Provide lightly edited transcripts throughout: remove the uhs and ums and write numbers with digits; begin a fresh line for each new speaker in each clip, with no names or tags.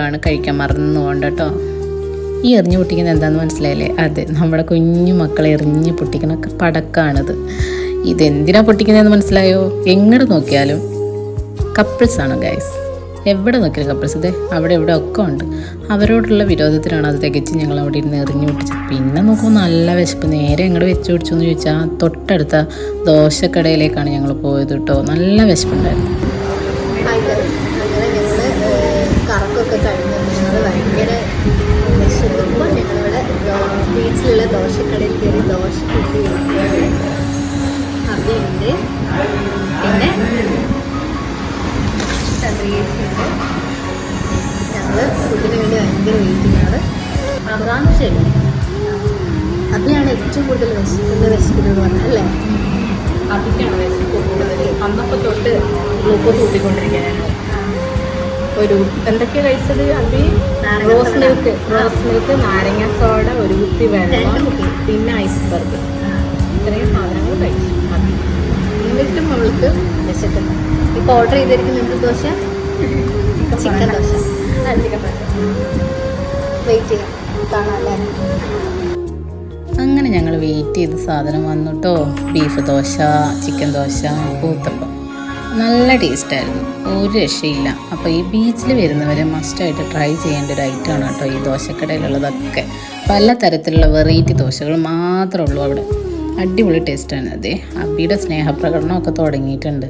ആണ് കഴിക്കാൻ മറന്നു പോകണ്ട കേട്ടോ. ഈ എറിഞ്ഞു പൊട്ടിക്കുന്നത് എന്താണെന്ന് മനസ്സിലായില്ലേ? അതെ, നമ്മുടെ കുഞ്ഞു മക്കളെ എറിഞ്ഞ് പൊട്ടിക്കുന്ന പടക്കാണിത്. ഇതെന്തിനാണ് പൊട്ടിക്കുന്നതെന്ന് മനസ്സിലായോ? എങ്ങോട്ട് നോക്കിയാലും കപ്പിൾസാണ് ഗൈസ്. എവിടെ നോക്കിയാലും കപ്പിൾസ്. ഇത് അവിടെ ഇവിടെ ഒക്കെ ഉണ്ട്. അവരോടുള്ള വിരോധത്തിലാണ് അത് തികച്ച് ഞങ്ങൾ അവിടെ ഇരുന്ന് എറിഞ്ഞു പൊട്ടിച്ചത്. പിന്നെ നോക്കുമ്പോൾ നല്ല വിശപ്പ്. നേരെ എങ്ങോട്ട് വെച്ച് പിടിച്ചു എന്ന് ചോദിച്ചാൽ തൊട്ടടുത്ത ദോശക്കടയിലേക്കാണ് ഞങ്ങൾ പോയത് കേട്ടോ. നല്ല വിശപ്പുണ്ടായിരുന്നു.
കറക്കൊക്കെ കഴിഞ്ഞ് ഞങ്ങൾ ഭയങ്കര വിശക്കുമ്പോൾ ഞങ്ങളിവിടെ ബീച്ചിലുള്ള ദോശക്കടയിൽ കയറി ദോശ കിട്ടി. അതുണ്ട്, പിന്നെ ചന്ദ്രകേശുണ്ട്. ഞങ്ങൾ ഫുഡിന് വേണ്ടി ഭയങ്കര വെയിറ്റിംഗാണ്. ആകാംക്ഷയില്ല. അതിനാണ് ഏറ്റവും കൂടുതൽ വിശക്കുന്നത് പറഞ്ഞത് അല്ലേ?
അതൊക്കെയാണ് വിശപ്പ് കൂടുതൽ. അന്നപ്പോൾ തൊട്ട് ഗ്ലൂക്കോസ് കൂട്ടിക്കൊണ്ടിരിക്കാനാണ്. ഒരു എന്തൊക്കെയാണ് കഴിച്ചത്? അത് റോസ് മിൽക്ക്, നാരങ്ങ സോഡ, ഒരു കുപ്പി വെള്ളം, പിന്നെ ഐസ്ബർഗ്, ഇത്രയും സാധനങ്ങൾ കഴിച്ചു. മതി.
എന്നിട്ടും അവൾക്ക് വിശക്കുന്നു. ഇപ്പോൾ ഓർഡർ ചെയ്തിരിക്കുന്ന എന്ത് ദോശ? ചിക്കൻ ദോശ. വെയിറ്റ് ചെയ്യാം, കാണാം അല്ലേ?
അങ്ങനെ ഞങ്ങൾ വെയിറ്റ് ചെയ്ത് സാധനം വന്നു കേട്ടോ. Beef dosa, chicken dosa, uttapam. നല്ല ടേസ്റ്റായിരുന്നു, ഒരു രക്ഷയില്ല. അപ്പോൾ ഈ ബീച്ചിൽ വരുന്നവരെ മസ്റ്റായിട്ട് ട്രൈ ചെയ്യേണ്ട ഒരു ഐറ്റമാണ് കേട്ടോ ഈ ദോശക്കടയിലുള്ളതൊക്കെ. പല തരത്തിലുള്ള വെറൈറ്റി ദോശകൾ മാത്രമേ ഉള്ളൂ അവിടെ. അടിപൊളി ടേസ്റ്റാണ്. അതെ, അബിയുടെ സ്നേഹപ്രകടനമൊക്കെ തുടങ്ങിയിട്ടുണ്ട്.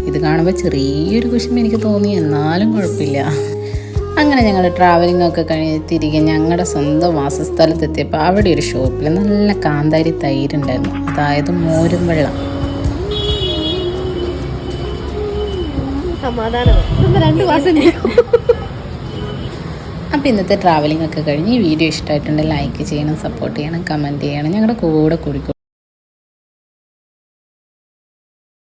ഇത് കാണുമ്പോൾ ചെറിയൊരു കുശുമ്പ എനിക്ക് തോന്നി, എന്നാലും കുഴപ്പമില്ല. അങ്ങനെ ഞങ്ങൾ ട്രാവലിംഗ് ഒക്കെ കഴിഞ്ഞ് തിരികെ ഞങ്ങളുടെ സ്വന്തം വാസസ്ഥലത്തെത്തിയപ്പോൾ അവിടെ ഒരു ഷോപ്പിൽ നല്ല കാന്താരി തൈരുണ്ടായിരുന്നു, അതായത് മോരും വെള്ളം. അപ്പോൾ ഇന്നത്തെ ട്രാവലിംഗ് ഒക്കെ കഴിഞ്ഞ് ഈ വീഡിയോ ഇഷ്ടമായിട്ടുണ്ടെങ്കിൽ ലൈക്ക് ചെയ്യണം, സപ്പോർട്ട് ചെയ്യണം, കമൻറ്റ് ചെയ്യണം, ഞങ്ങളുടെ കൂടെ കൂടിക്കോ.